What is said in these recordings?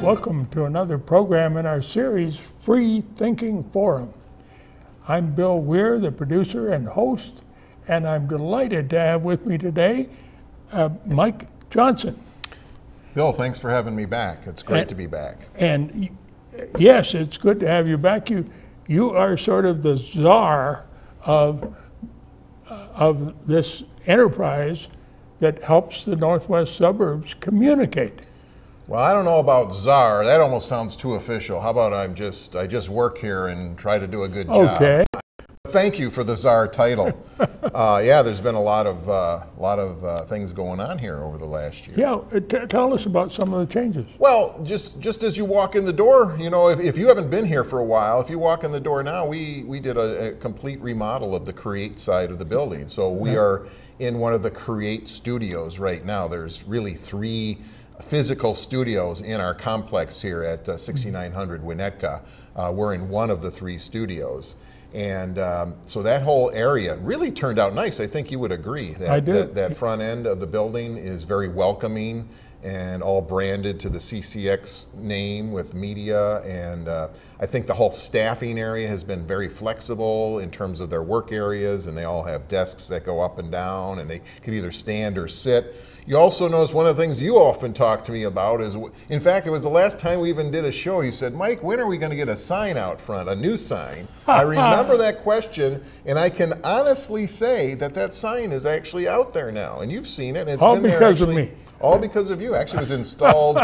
Welcome to another program in our series, Freethinking Forum. I'm Bill Weir, the producer and host, and I'm delighted to have with me today Mike Johnson. Bill, thanks for having me back. It's great to be back. And yes, it's good to have you back. You are sort of the czar of this enterprise that helps the northwest suburbs communicate. Well, I don't know about czar. That almost sounds too official. How about I just work here and try to do a good job? Okay. Thank you for the czar title. Yeah, there's been a lot of things going on here over the last year. Yeah, tell us about some of the changes. Well, just as you walk in the door, you know, if you haven't been here for a while, if you walk in the door now, we did a complete remodel of the Create side of the building. So we are in one of the Create studios right now. There's really 3 physical studios in our complex here at 6900 Winnetka. We're in one of the 3 studios. And so that whole area really turned out nice. I think you would agree that that front end of the building is very welcoming and all branded to the CCX name with media. And I think the whole staffing area has been very flexible in terms of their work areas, and they all have desks that go up and down, and they can either stand or sit. You also notice one of the things you often talk to me about is, in fact, it was the last time we even did a show, you said, Mike, when are we going to get a sign out front, a new sign? I remember that question, and I can honestly say that that sign is actually out there now, and you've seen it. And it's all been there because actually, of me. All because of you. Actually, it was installed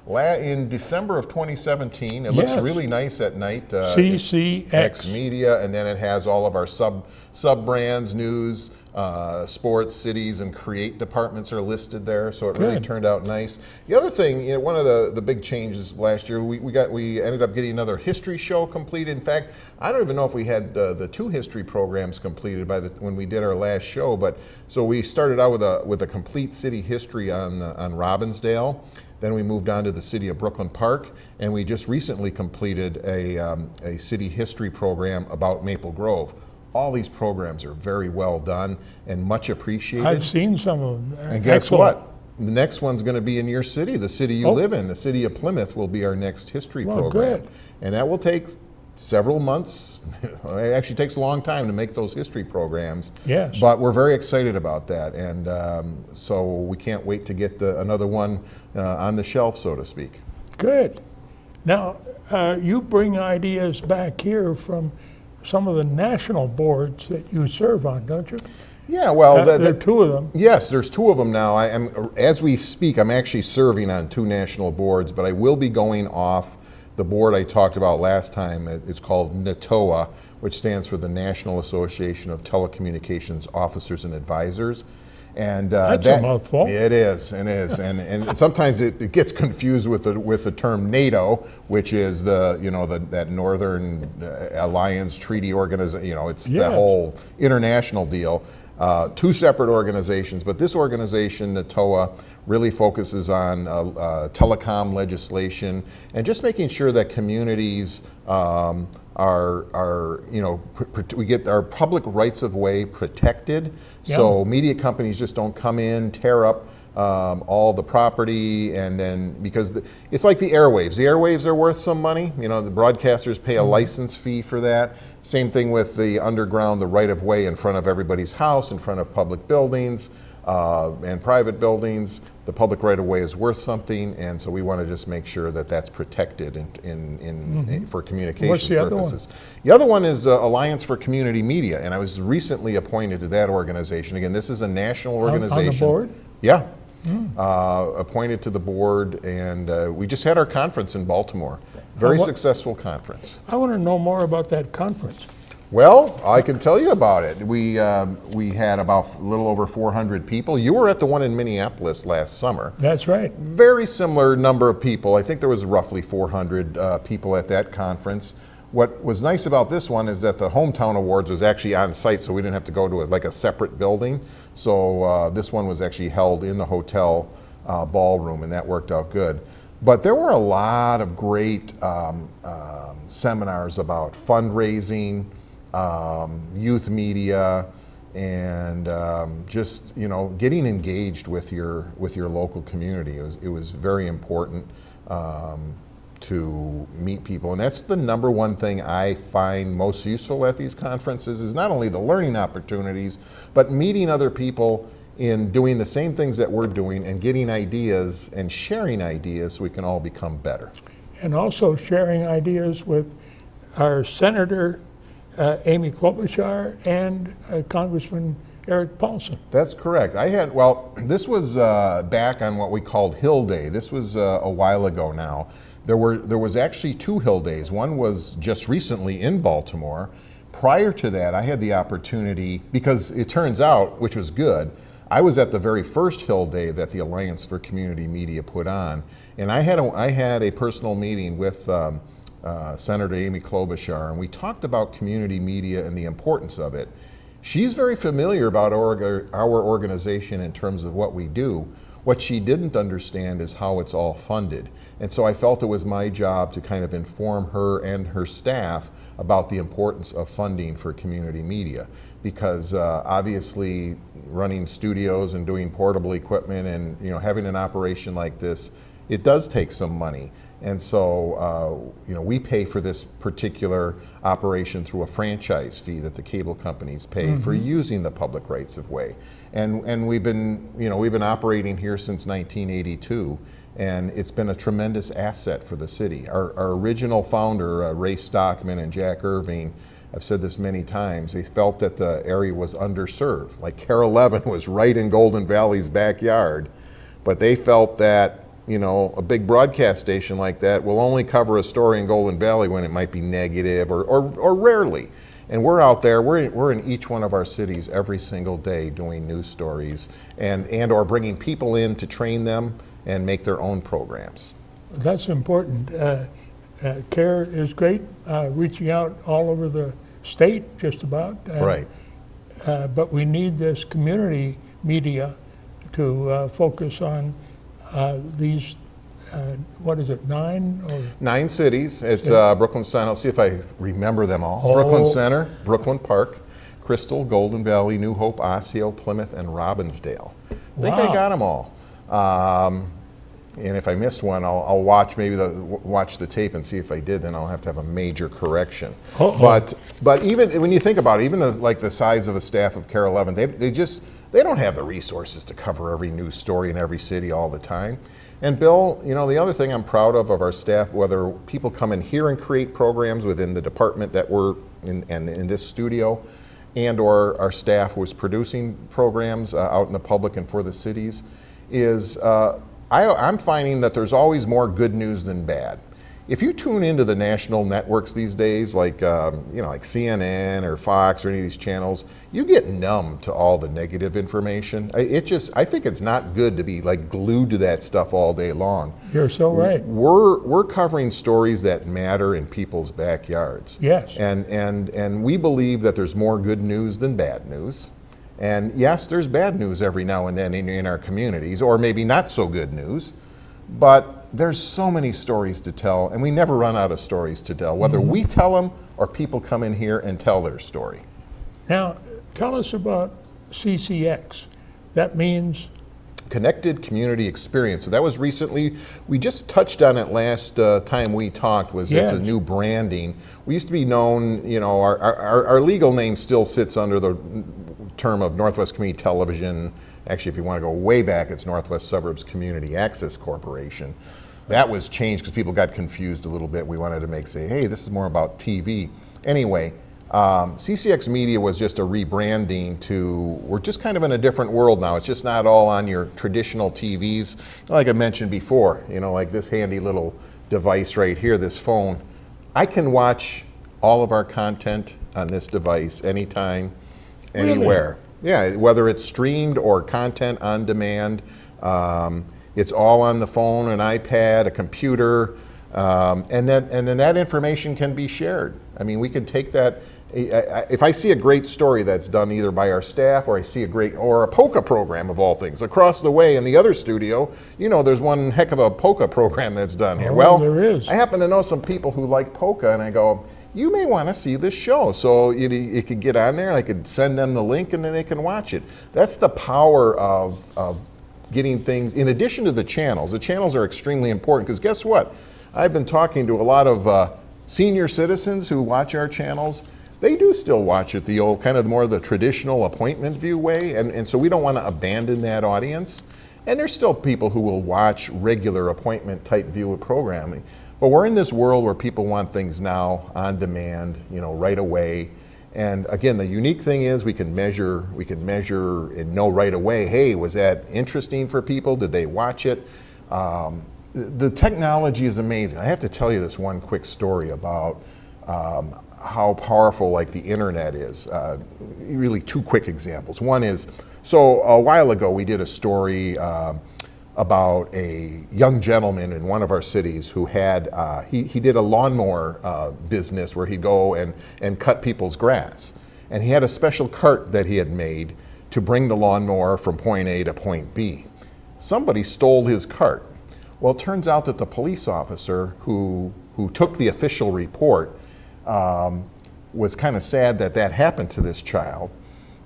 in December of 2017. It looks really nice at night. CCX Media, and then it has all of our sub-brands, news, sports, cities, and Create departments are listed there, so it really turned out nice. The other thing, you know, one of the big changes last year, we ended up getting another history show completed. In fact, I don't even know if we had the 2 history programs completed when we did our last show, but so we started out with a complete city history on Robbinsdale. Then we moved on to the city of Brooklyn Park, and we just recently completed a city history program about Maple Grove. All these programs are very well done and much appreciated. I've seen some of them. And guess what? The next one's going to be in your city, the city you live in. The city of Plymouth will be our next history program. Good. And that will take several months. It actually takes a long time to make those history programs. Yes. But we're very excited about that. And so we can't wait to get another one on the shelf, so to speak. Good. Now, you bring ideas back here from some of the national boards that you serve on, don't you? Yeah, well, there are 2 of them. Yes, there's 2 of them now. As we speak, I'm actually serving on 2 national boards, but I will be going off the board I talked about last time. It's called NATOA, which stands for the National Association of Telecommunications Officers and Advisors. And that's a mouthful. It is, and sometimes it gets confused with the term NATO, which is that Northern Alliance Treaty Organization. You know, it's the whole international deal. 2 separate organizations, but this organization, NATOA, really focuses on telecom legislation and just making sure that communities we get our public rights of way protected. So media companies just don't come in, tear up all the property, and then because it's like the airwaves. The airwaves are worth some money. You know, the broadcasters pay a license fee for that. Same thing with the underground, the right of way in front of everybody's house, in front of public buildings and private buildings. The public right of way is worth something, and so we want to just make sure that that's protected for communication What's the purposes. Other one? The other one is Alliance for Community Media, and I was recently appointed to that organization. Again, this is a national organization. On the board? Yeah. Appointed to the board, and we just had our conference in Baltimore. Very successful conference. I want to know more about that conference. Well, I can tell you about it. We had about a little over 400 people. You were at the one in Minneapolis last summer. That's right. Very similar number of people. I think there was roughly 400 people at that conference. What was nice about this one is that the Hometown Awards was actually on site, so we didn't have to go to a separate building. So this one was actually held in the hotel ballroom, and that worked out good. But there were a lot of great seminars about fundraising, youth media, and just getting engaged with your local community. It was very important to meet people, and that's the number one thing I find most useful at these conferences, is not only the learning opportunities, but meeting other people in doing the same things that we're doing and getting ideas and sharing ideas so we can all become better. And also sharing ideas with our Senator Amy Klobuchar and Congressman Eric Paulson. That's correct. This was back on what we called Hill Day. This was a while ago now. There was actually 2 Hill Days. One was just recently in Baltimore. Prior to that, I had the opportunity, because it turns out, which was good, I was at the very first Hill Day that the Alliance for Community Media put on, and I had a personal meeting with Senator Amy Klobuchar, and we talked about community media and the importance of it. She's very familiar about our organization in terms of what we do. What she didn't understand is how it's all funded. And so I felt it was my job to kind of inform her and her staff about the importance of funding for community media. Because obviously running studios and doing portable equipment and having an operation like this, it does take some money. And so we pay for this particular operation through a franchise fee that the cable companies pay for using the public rights of way. And we've been operating here since 1982, and it's been a tremendous asset for the city. Our original founder, Ray Stockman and Jack Irving, I've said this many times, they felt that the area was underserved. Like KARE 11 was right in Golden Valley's backyard, but they felt that a big broadcast station like that will only cover a story in Golden Valley when it might be negative or rarely. And we're out there, we're in each one of our cities every single day doing news stories and or bringing people in to train them and make their own programs. That's important. KARE is great, reaching out all over the state just about. Right. But we need this community media to focus on these, what is it, 9 cities. It's Brooklyn Center. I'll see if I remember them all. Oh. Brooklyn Center, Brooklyn Park, Crystal, Golden Valley, New Hope, Osseo, Plymouth, and Robbinsdale. I think I got them all. And if I missed one, I'll watch watch the tape and see if I did. Then I'll have to have a major correction. But even when you think about it, even the size of a staff of KARE 11, they don't have the resources to cover every news story in every city all the time. And Bill, the other thing I'm proud of our staff, whether people come in here and create programs within the department that we're in this studio, and or our staff was producing programs out in the public and for the cities, is I'm finding that there's always more good news than bad. If you tune into the national networks these days, like like CNN or Fox or any of these channels, you get numb to all the negative information. I think it's not good to be glued to that stuff all day long. You're so right. We're covering stories that matter in people's backyards. Yes. And we believe that there's more good news than bad news. And yes, there's bad news every now and then in our communities, or maybe not so good news, but there's so many stories to tell, and we never run out of stories to tell, whether we tell them or people come in here and tell their story. Now, tell us about CCX. That means? Connected Community Experience. So that was recently, we just touched on it last time we talked, it's a new branding. We used to be known, our legal name still sits under the term of Northwest Community Television. Actually, if you want to go way back, it's Northwest Suburbs Community Access Corporation. That was changed because people got confused a little bit. We wanted to say, hey, this is more about TV. Anyway, CCX Media was just a rebranding we're just kind of in a different world now. It's just not all on your traditional TVs. Like I mentioned before, like this handy little device right here, this phone. I can watch all of our content on this device anytime, anywhere. Yeah, whether it's streamed or content on demand. It's all on the phone, an iPad, a computer, and then that information can be shared. I mean, we can take that. If I see a great story that's done either by our staff, or I see or a polka program of all things across the way in the other studio, there's one heck of a polka program that's done here. Well, there is. I happen to know some people who like polka, and I go, you may want to see this show. So you could get on there, and I could send them the link, and then they can watch it. That's the power of getting things, in addition to the channels. The channels are extremely important, because guess what? I've been talking to a lot of senior citizens who watch our channels. They do still watch it the old, kind of more the traditional appointment view way, and so we don't want to abandon that audience. And there's still people who will watch regular appointment type view of programming. But we're in this world where people want things now, on demand, right away. And again, the unique thing is we can measure and know right away, hey, was that interesting for people? Did they watch it? The technology is amazing. I have to tell you this one quick story about how powerful like the internet is. Really two quick examples. One is, so a while ago we did a story about a young gentleman in one of our cities who had, he did a lawnmower business where he'd go and cut people's grass. And he had a special cart that he had made to bring the lawnmower from point A to point B. Somebody stole his cart. Well, it turns out that the police officer who took the official report was kind of sad that that happened to this child,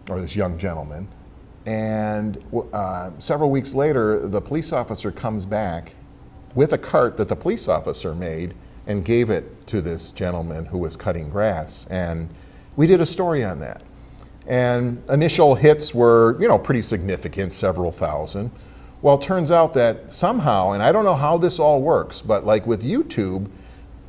or this young gentleman. And several weeks later, the police officer comes back with a cart that the police officer made and gave it to this gentleman who was cutting grass. And we did a story on that. And initial hits were, pretty significant, several thousand. Well, it turns out that somehow, and I don't know how this all works, but like with YouTube,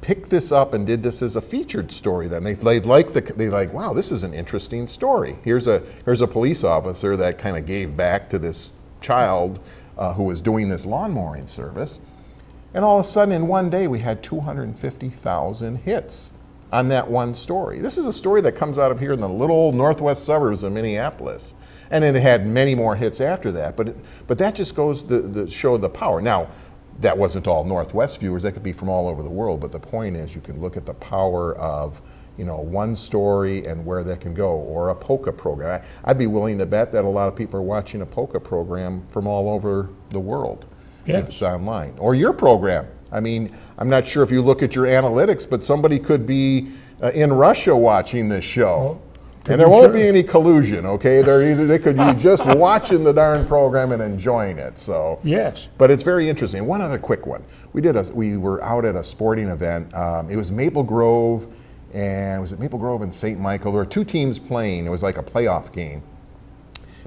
picked this up and did this as a featured story. Then they like, wow, this is an interesting story. Here's a police officer that kind of gave back to this child who was doing this lawn mowing service, and all of a sudden in one day we had 250,000 hits on that one story. This is a story that comes out of here in the little northwest suburbs of Minneapolis, and it had many more hits after that. But that just goes to show the power. Now, that wasn't all Northwest viewers, that could be from all over the world, but the point is you can look at the power of one story and where that can go, or a polka program. I'd be willing to bet that a lot of people are watching a polka program from all over the world. Yes. If it's online. Or your program. I mean, I'm not sure if you look at your analytics, but somebody could be in Russia watching this show. Well, and there won't be any collusion, okay? They could be just watching the darn program and enjoying it. So yes, but it's very interesting. One other quick one: we were out at a sporting event. It was Maple Grove, and was it Maple Grove and St. Michael? There were two teams playing. It was like a playoff game.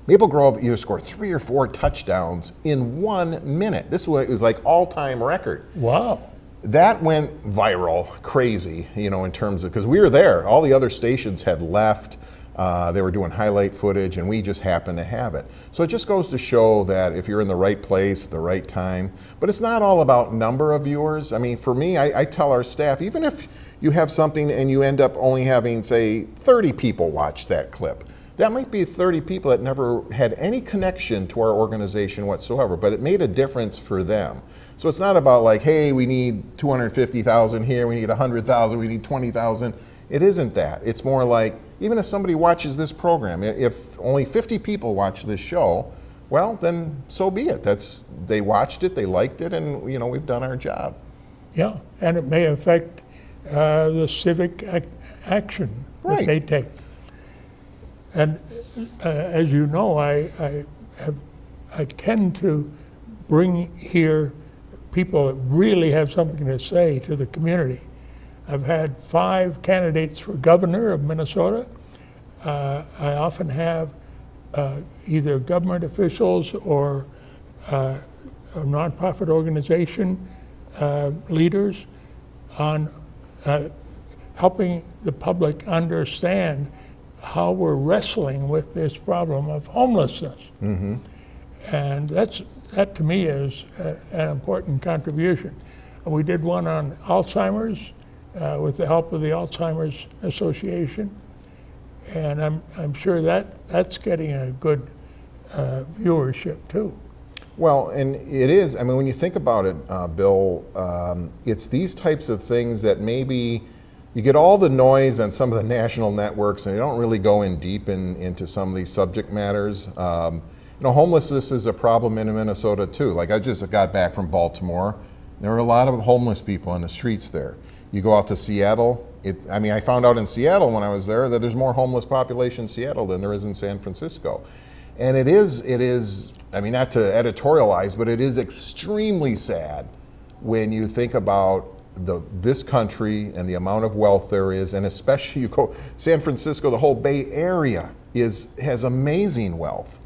Maple Grove either scored 3 or 4 touchdowns in 1 minute. It was like all-time record. Wow. That went viral, crazy, in terms of, because we were there. All the other stations had left. They were doing highlight footage, and we just happened to have it. So it just goes to show that if you're in the right place at the right time, but it's not all about number of viewers. I mean, for me, I tell our staff, even if you have something and you end up only having, say, 30 people watch that clip, that might be 30 people that never had any connection to our organization whatsoever, but it made a difference for them. So it's not about like, hey, we need 250,000 here, we need 100,000, we need 20,000. It isn't that. It's more like, even if somebody watches this program, if only 50 people watch this show, well, then so be it. They watched it, they liked it, and we've done our job. Yeah, and it may affect the civic action that they take. And as you know, I tend to bring here people that really have something to say to the community. I've had 5 candidates for governor of Minnesota. I often have either government officials or a nonprofit organization leaders on helping the public understand how we're wrestling with this problem of homelessness. Mm-hmm. And that to me is an important contribution. We did one on Alzheimer's with the help of the Alzheimer's Association, and I'm sure that's getting a good viewership too. Well, and it is. I mean, when you think about it, Bill, it's these types of things that maybe you get all the noise on some of the national networks, and they don't really go in deep into some of these subject matters. Homelessness is a problem in Minnesota too. Like, I just got back from Baltimore. There were a lot of homeless people on the streets there. You go out to Seattle. I mean, I found out in Seattle when I was there that there's more homeless population in Seattle than there is in San Francisco. And it is, I mean, not to editorialize, but it is extremely sad when you think about this country and the amount of wealth there is, and especially you go San Francisco, the whole Bay Area has amazing wealth.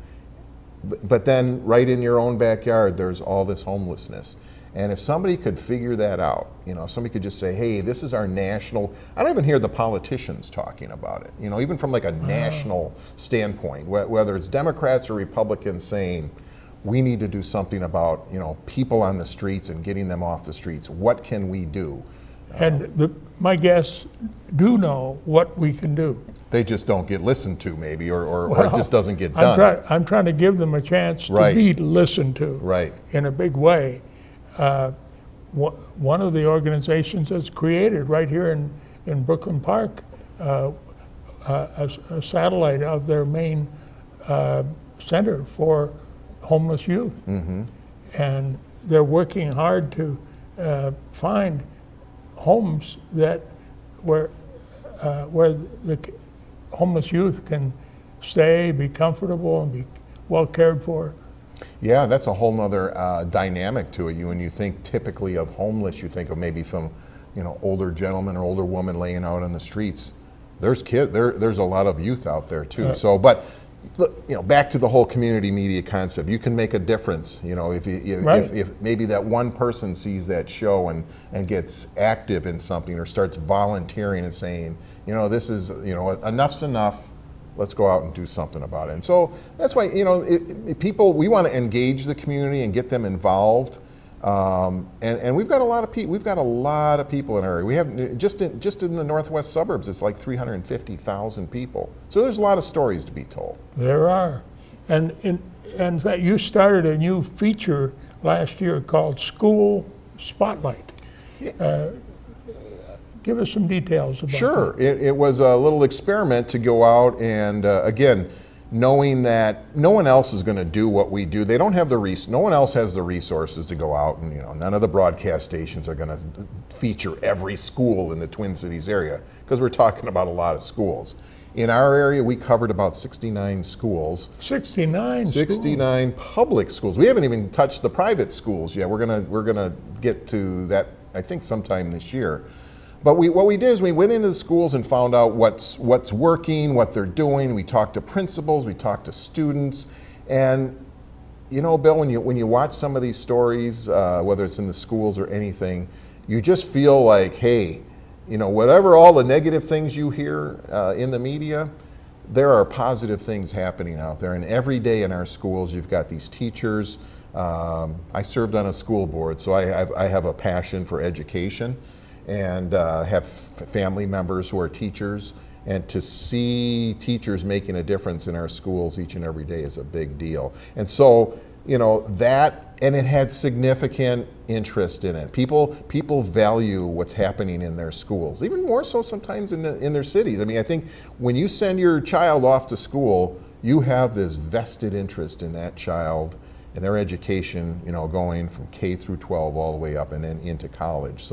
But then right in your own backyard, there's all this homelessness. And if somebody could figure that out, you know, somebody could just say, hey, this is our national, I don't even hear the politicians talking about it, you know, even from like a national standpoint, whether it's Democrats or Republicans saying, we need to do something about, you know, people on the streets and getting them off the streets. What can we do? And my guests do know what we can do. They just don't get listened to, maybe, or it just doesn't get done. I'm trying to give them a chance to be listened to in a big way. One of the organizations that's created right here in Brooklyn Park, a satellite of their main center for homeless youth. And they're working hard to find homes where the homeless youth can stay, be comfortable, and be well cared for. Yeah, that's a whole nother dynamic to it. When you think typically of homeless, you think of maybe some, you know, older gentleman or older woman laying out on the streets. There's there's a lot of youth out there too. So, but you know, back to the whole community media concept. You can make a difference. You know, if maybe that one person sees that show and gets active in something or starts volunteering and saying, you know, this is, you know, enough's enough. Let's go out and do something about it. And so that's why, you know, we want to engage the community and get them involved. And we've got a lot of people. We've got a lot of people in our area. We have just in the northwest suburbs, it's like 350,000 people. So there's a lot of stories to be told. There are, and in fact, you started a new feature last year called School Spotlight. Give us some details about that. Sure. It was a little experiment to go out and, again, knowing that no one else is going to do what we do. They don't have no one else has the resources to go out, and, you know, none of the broadcast stations are going to feature every school in the Twin Cities area, because we're talking about a lot of schools. In our area, we covered about 69 schools. 69 69 public schools. We haven't even touched the private schools yet. We're gonna get to that, I think, sometime this year. But what we did is we went into the schools and found out what's working, what they're doing. We talked to principals, we talked to students, and you know, Bill, when you watch some of these stories, whether it's in the schools or anything, you just feel like, hey, you know, whatever all the negative things you hear in the media, there are positive things happening out there. And every day in our schools, you've got these teachers. I served on a school board, so I have a passion for education, and have family members who are teachers, and to see teachers making a difference in our schools each and every day is a big deal. And so, you know, and it had significant interest in it. People value what's happening in their schools, even more so sometimes in their cities. I mean, I think when you send your child off to school, you have this vested interest in that child and their education, you know, going from K through 12 all the way up and then into college.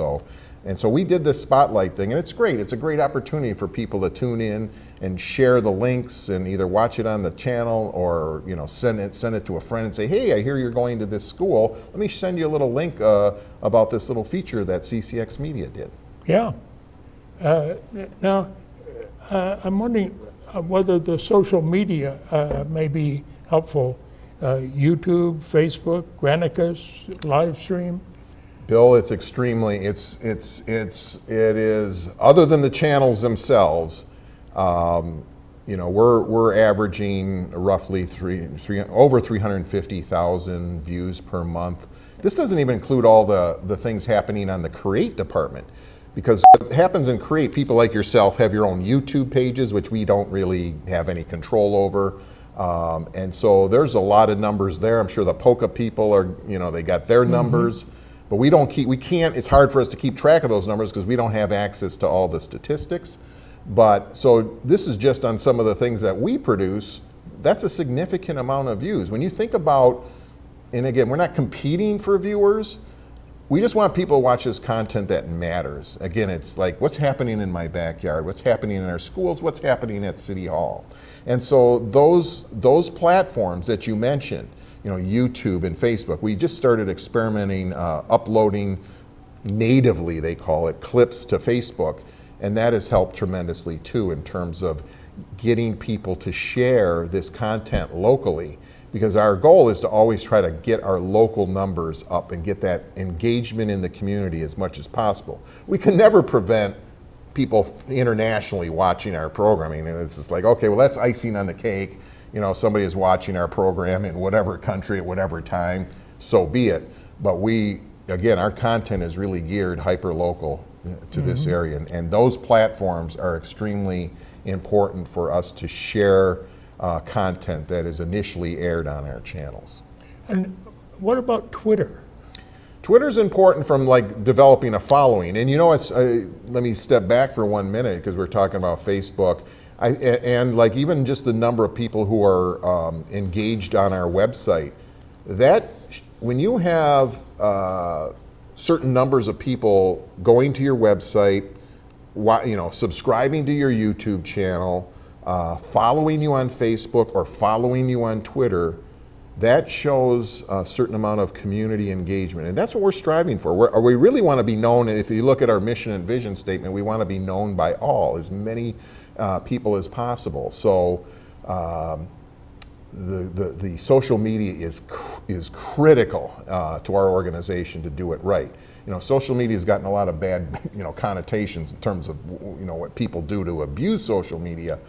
And so we did this spotlight thing, and it's great. It's a great opportunity for people to tune in and share the links and either watch it on the channel or, you know, send it to a friend and say, hey, I hear you're going to this school. Let me send you a little link about this little feature that CCX Media did. Yeah. Now, I'm wondering whether the social media may be helpful. YouTube, Facebook, Granicus, live stream. Bill, it's extremely, it is, other than the channels themselves, you know, we're averaging roughly over 350,000 views per month. This doesn't even include all the things happening on the Create department, because what happens in Create, people like yourself have your own YouTube pages, which we don't really have any control over. And so there's a lot of numbers there. I'm sure the Polka people are, you know, they got their numbers. But we can't, it's hard for us to keep track of those numbers because we don't have access to all the statistics. But so this is just on some of the things that we produce. That's a significant amount of views. When you think about, and again, we're not competing for viewers, we just want people to watch this content that matters. Again, it's like what's happening in my backyard, what's happening in our schools, what's happening at City Hall. And so those platforms that you mentioned, YouTube and Facebook, we just started experimenting, uploading natively, they call it, clips to Facebook. And that has helped tremendously too in terms of getting people to share this content locally, because our goal is to always try to get our local numbers up and get that engagement in the community as much as possible. We can never prevent people internationally watching our programming, and it's just like, okay, well, that's icing on the cake. Somebody is watching our program in whatever country at whatever time, so be it. But again, our content is really geared hyper-local to this area, and those platforms are extremely important for us to share content that is initially aired on our channels. And what about Twitter? Twitter's important from like developing a following, and let me step back for 1 minute because we're talking about Facebook, and like even just the number of people who are engaged on our website. That when you have certain numbers of people going to your website, subscribing to your YouTube channel, following you on Facebook or following you on Twitter, that shows a certain amount of community engagement. And that's what we're striving for. We really want to be known, if you look at our mission and vision statement, we want to be known by all, as many people as possible. So the social media is critical to our organization to do it right. Social media has gotten a lot of bad connotations in terms of what people do to abuse social media.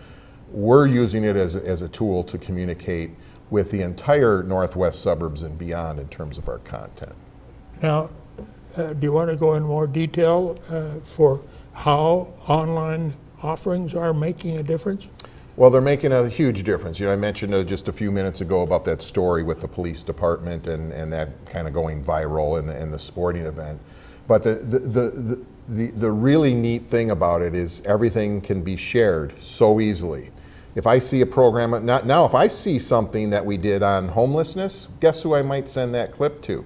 We're using it as a tool to communicate with the entire northwest suburbs and beyond in terms of our content. Now, do you want to go in more detail for how online offerings are making a difference? Well, they're making a huge difference. I mentioned just a few minutes ago about that story with the police department and that kind of going viral in the sporting event. But the really neat thing about it is everything can be shared so easily. If I see a program, now if I see something that we did on homelessness, guess who I might send that clip to?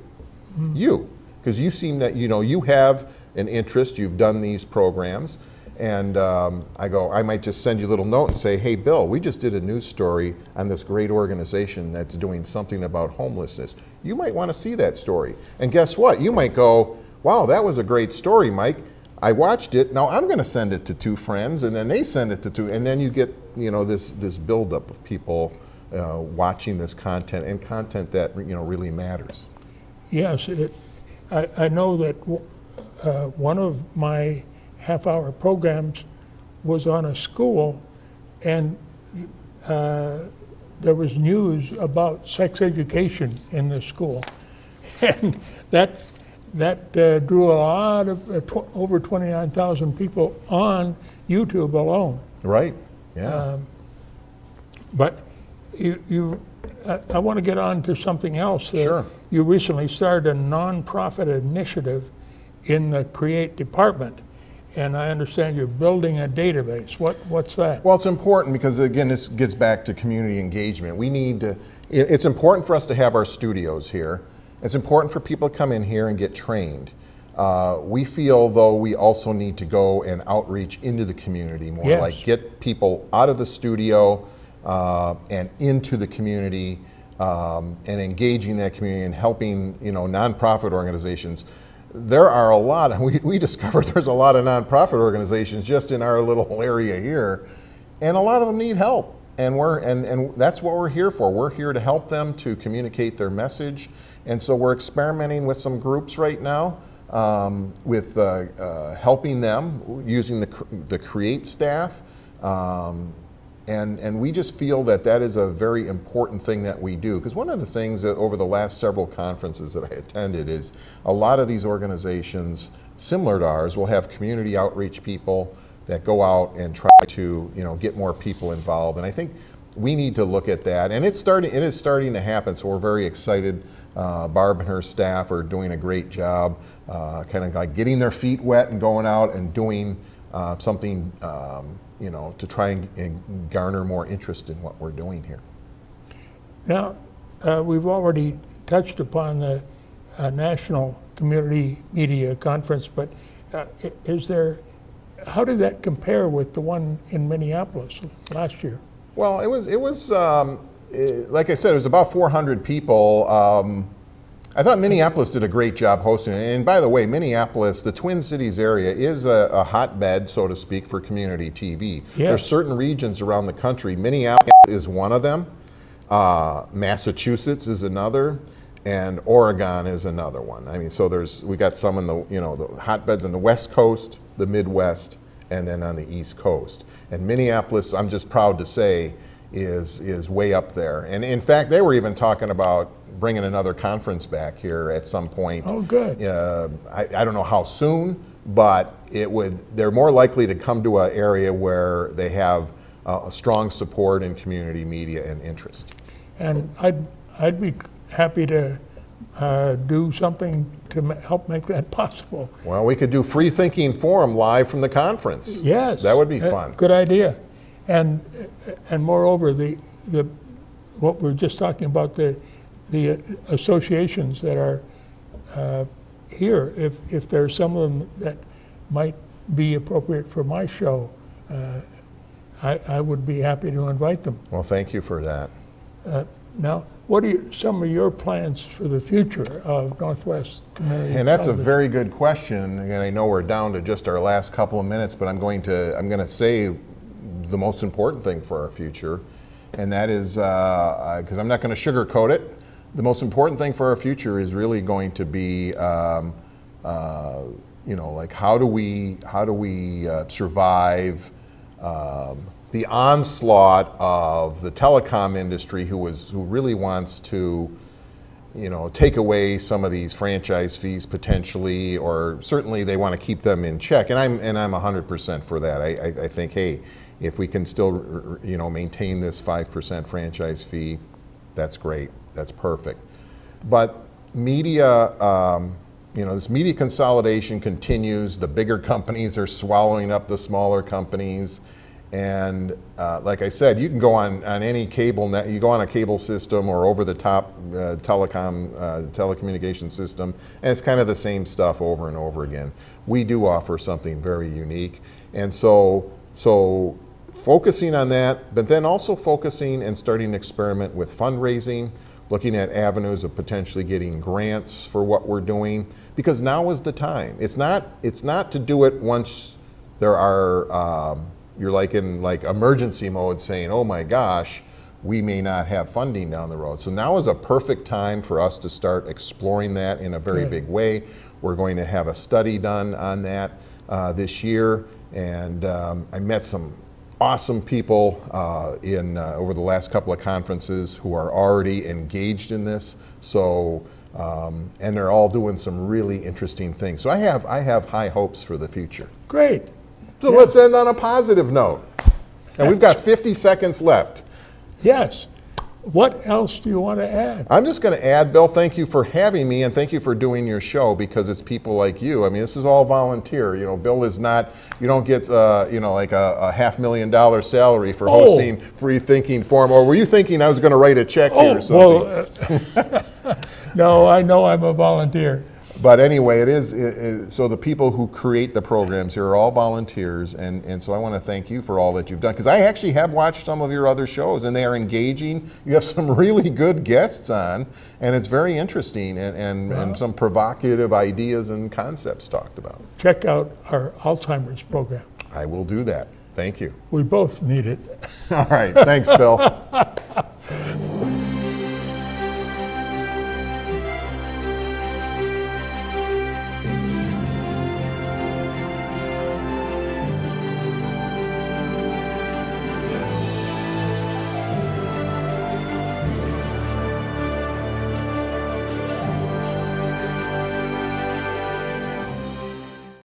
You, because you seem that, you have an interest, you've done these programs. And I might just send you a little note and say, hey, Bill, we just did a news story on this great organization that's doing something about homelessness. You might want to see that story. And guess what? You might go, wow, that was a great story, Mike. I watched it. Now I'm going to send it to 2 friends, and then they send it to 2, and then you get this buildup of people watching this content, and content that really matters. Yes, I know that one of my half-hour programs was on a school, and there was news about sex education in the school, and that drew a lot of over 29,000 people on YouTube alone. Right. Yeah. But I want to get on to something else. Sure. You recently started a nonprofit initiative in the Create department, and I understand you're building a database. What's that? Well, it's important because, again, this gets back to community engagement. We need to, it's important for us to have our studios here. It's important for people to come in here and get trained. We feel, though, we also need to go and outreach into the community more, yes. Like get people out of the studio and into the community and engaging that community and helping, nonprofit organizations. There are a lot, we discovered there's a lot of nonprofit organizations just in our little area here, and a lot of them need help. And that's what we're here for. We're here to help them to communicate their message. And so we're experimenting with some groups right now with helping them using the Create staff. And we just feel that is a very important thing that we do. Because one of the things that over the last several conferences that I attended is a lot of these organizations similar to ours will have community outreach people that go out and try to get more people involved. And I think we need to look at that. And it is starting to happen, so we're very excited. Barb and her staff are doing a great job, kind of like getting their feet wet and going out and doing something to try and garner more interest in what we're doing here. Now, we've already touched upon the national community media conference, but how did that compare with the one in Minneapolis last year? Well, it was like I said, it was about 400 people. I thought Minneapolis did a great job hosting it. And by the way, Minneapolis, the Twin Cities area, is a hotbed, so to speak, for community TV. Yeah. There's certain regions around the country. Minneapolis is one of them. Massachusetts is another, and Oregon is another one. I mean, so we got some in the hotbeds on the West Coast, the Midwest, and then on the East Coast. And Minneapolis, I'm just proud to say, is way up there. And in fact, they were even talking about bringing another conference back here at some point. Oh, good. I don't know how soon, but they're more likely to come to an area where they have a strong support in community media and interest. And I'd be happy to do something to help make that possible. Well, we could do Freethinking Forum live from the conference. Yes. That would be fun. Good idea. And moreover, what we're just talking about, the associations that are here, if there's some of them that might be appropriate for my show, I would be happy to invite them. Well, thank you for that. Now, what are some of your plans for the future of Northwest Community And that's Television? a very good question. And I know we're down to just our last couple of minutes, but I'm going to say the most important thing for our future, and that is, because I'm not going to sugarcoat it, the most important thing for our future is really going to be, like how do we survive the onslaught of the telecom industry, who really wants to, take away some of these franchise fees potentially, or certainly they want to keep them in check. And I'm 100% for that. I think, hey, if we can still, maintain this 5% franchise fee, that's great. That's perfect. But media, this media consolidation continues. The bigger companies are swallowing up the smaller companies. And like I said, you can go on any cable net, you go on a cable system or over-the-top telecommunication system, and it's kind of the same stuff over and over again. We do offer something very unique. And so focusing on that, but then also focusing and starting to experiment with fundraising, looking at avenues of potentially getting grants for what we're doing, because now is the time. It's not to do it once there are, you're like in emergency mode saying, oh my gosh, we may not have funding down the road. So now is a perfect time for us to start exploring that in a very big way. We're going to have a study done on that this year, and I met some awesome people over the last couple of conferences who are already engaged in this. So, and they're all doing some really interesting things. So I have high hopes for the future. Great. So let's end on a positive note. And we've got 50 seconds left. Yes. What else do you want to add? I'm just going to add, Bill, thank you for having me, and thank you for doing your show, because it's people like you. I mean, this is all volunteer. Bill is not, you don't get, like a $500,000 salary for hosting Freethinking Forum. Or were you thinking I was going to write a check here or something? Well, no, I know I'm a volunteer. But anyway, so the people who create the programs here are all volunteers, and so I want to thank you for all that you've done, because I actually have watched some of your other shows, and they are engaging. You have some really good guests on, and it's very interesting, and some provocative ideas and concepts talked about. Check out our Alzheimer's program. I will do that. Thank you. We both need it. All right. Thanks, Bill.